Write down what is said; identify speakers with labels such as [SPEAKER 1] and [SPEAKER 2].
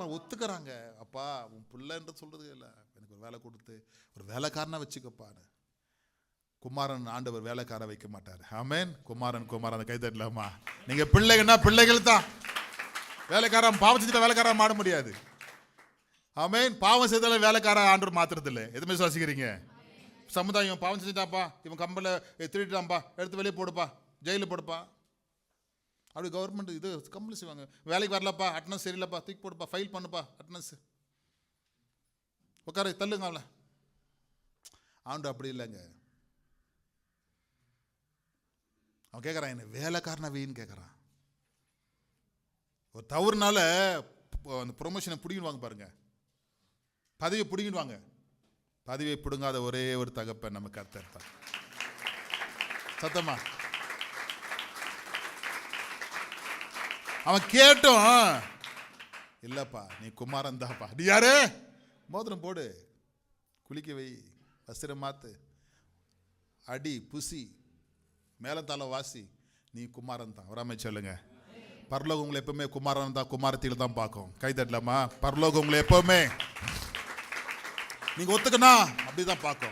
[SPEAKER 1] வேலைக்காரன் ஒத்துக்கிறாங்க. அப்பா உன் பிள்ளைன்ற சொல்றது இல்லை, எனக்கு ஒரு வேலை கொடுத்து ஒரு வேலைக்காரனா வச்சுக்கப்பான்னு. குமாரன் ஆண்டவர் வேலைக்கார வைக்க மாட்டார். ஆமென். குமாரன் அந்த கை தட்டலாமா? நீங்க பிள்ளைகள்னா பிள்ளைகள் தான். வேலைக்காரன் பாவம் செஞ்சுட்டா வேலைக்காரன் மாட முடியாது. ஆமென். பாவம் செய்தால வேலைக்காரன் ஆண்டவர் மாத்துறது இல்லை. எதுவுமே சுவாசிக்கிறீங்க? சமுதாயம் பாவம் செஞ்சுட்டாப்பா, இவன் கம்பல திருட்டான்பா, எடுத்து வெளியே போடுப்பா, ஜெயிலில் போடுப்பா. அப்படி கவர்மெண்ட் இது கம்பெனி செய்வாங்க. வேலைக்கு வரலப்பா, அட்டனன்ஸ் சரியில்லைப்பா, தூக்கி போடுப்பா, ஃபைல் பண்ணுப்பா, அட்டனன்ஸ் உட்கார தள்ளுங்க அவளை. ஆண்டு அப்படி இல்லைங்க. அவன் கேட்குறான், என்ன வேலைக்காரனா வீன்னு கேட்குறான். ஒரு தவறுனால அந்த ப்ரொமோஷனை பிடிங்கிடுவாங்க பாருங்க, பதவியை பிடிங்கிடுவாங்க. பதவியை பிடுங்காத ஒரே ஒரு தகப்பன் நம்ம கர்த்தர் தான். சத்தமா அவன் கேட்டும், இல்லப்பா நீ குமாரன் தான்ப்பா. நீ யாரு? மோதிரம் போடு, குளிக்க வை, வஸ்திரம் மாத்து, அடி புசி, மேலத்தால வாசி, நீ குமாரன் தான். வராம சொல்லுங்க. பரலோகம் உங்களை எப்பவுமே குமாரன் தான், குமாரத்தில தான் பார்க்கும். கை தட்டலாமா? பரலோகம் உங்களை எப்பவுமே நீங்க ஒத்துக்கணும் அப்படிதான் பார்க்கும்.